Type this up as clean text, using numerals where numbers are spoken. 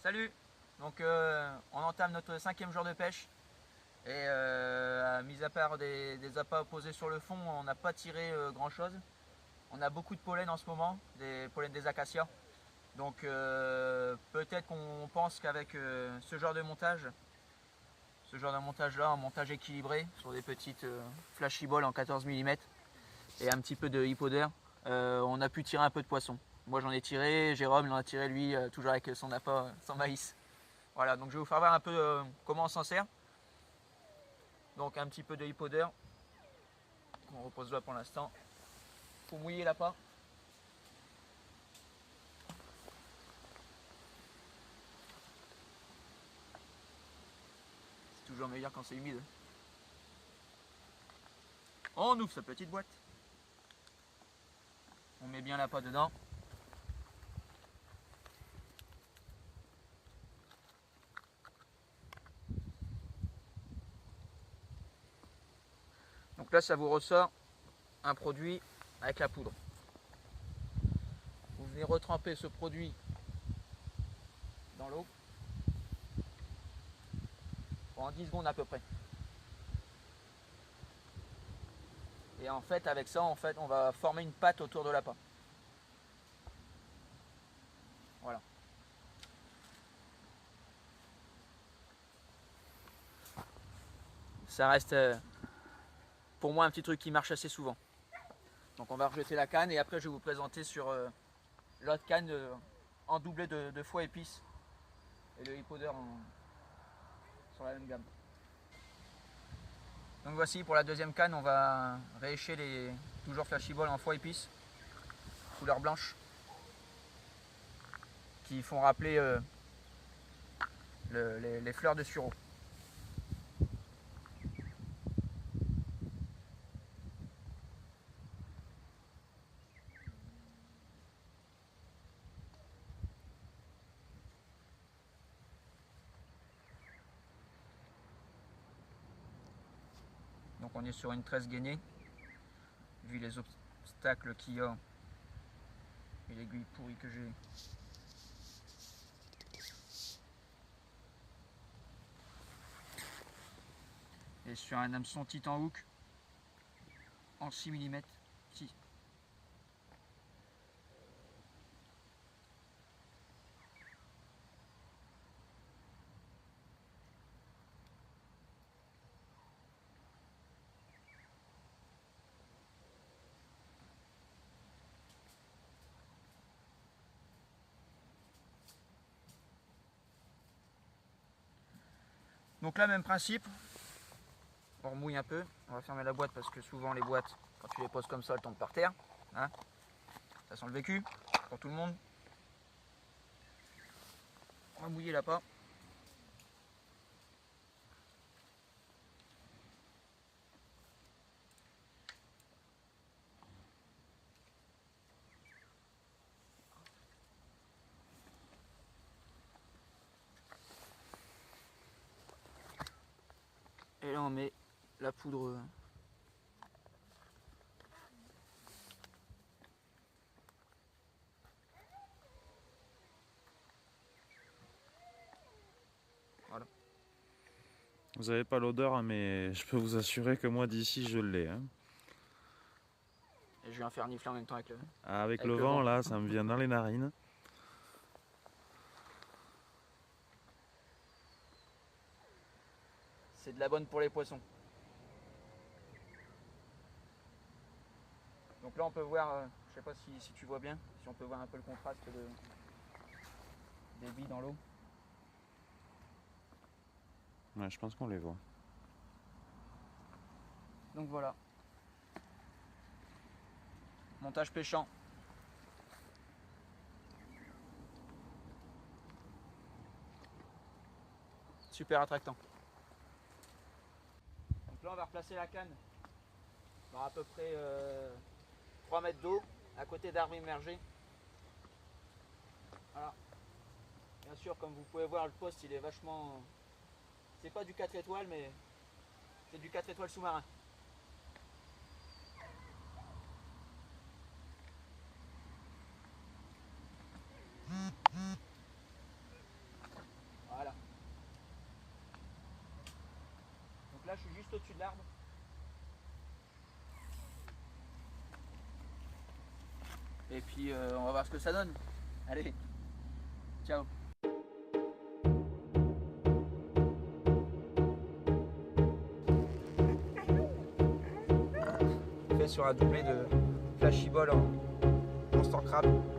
Salut. Donc on entame notre 5e jour de pêche et mis à part des appâts posés sur le fond, on n'a pas tiré grand chose. On a beaucoup de pollen en ce moment, des pollens des acacias. Donc peut-être qu'on pense qu'avec ce genre de montage là, un montage équilibré sur des petites flashy balls en 14 mm et un petit peu de hypoder, on a pu tirer un peu de poisson. Moi j'en ai tiré, Jérôme il en a tiré lui, toujours avec son appât, sans maïs. Voilà, donc je vais vous faire voir un peu comment on s'en sert. Donc un petit peu de hypoder, on repose là pour l'instant. Faut mouiller l'appât. C'est toujours meilleur quand c'est humide. On ouvre sa petite boîte. On met bien l'appât dedans. Donc là, ça vous ressort un produit avec la poudre. Vous venez retremper ce produit dans l'eau pendant 10 secondes à peu près. Et en fait, avec ça, on va former une pâte autour de l'appât. Voilà. Ça reste pour moi un petit truc qui marche assez souvent. Donc on va rejeter la canne et après je vais vous présenter sur l'autre canne en doublé de foie épices et le hypoder sur la même gamme. Donc voici pour la deuxième canne, on va réécher les toujours flashy balls en foie épices, couleur blanche, qui font rappeler les fleurs de sureau. Donc on est sur une tresse gainée, vu les obstacles qu'il y a et l'aiguille pourrie que j'ai. Et sur un hameçon Titan Hook en 6 mm. Donc là, même principe, on remouille un peu, on va fermer la boîte parce que souvent les boîtes, quand tu les poses comme ça, elles tombent par terre. Hein, ça sent le vécu pour tout le monde. On va mouiller l'appât. Et là on met la poudre. Voilà. Vous n'avez pas l'odeur, mais je peux vous assurer que moi d'ici je l'ai. Hein. Et je vais en faire nifler en même temps avec Avec le vent, là, ça me vient dans les narines. C'est de la bonne pour les poissons. Donc là on peut voir, je sais pas si tu vois bien, si on peut voir un peu le contraste des billes dans l'eau. Ouais, je pense qu'on les voit. Donc voilà. Montage pêchant. Super attractant. Donc là on va replacer la canne dans à peu près 3 mètres d'eau à côté d'arbres immergés. Voilà. Bien sûr, comme vous pouvez voir, le poste il est vachement... C'est pas du 4 étoiles, mais c'est du 4 étoiles sous-marin. Là, je suis juste au-dessus de l'arbre. Et puis, on va voir ce que ça donne. Allez, ciao. Fait sur un doublé de flashy ball en stand crabe.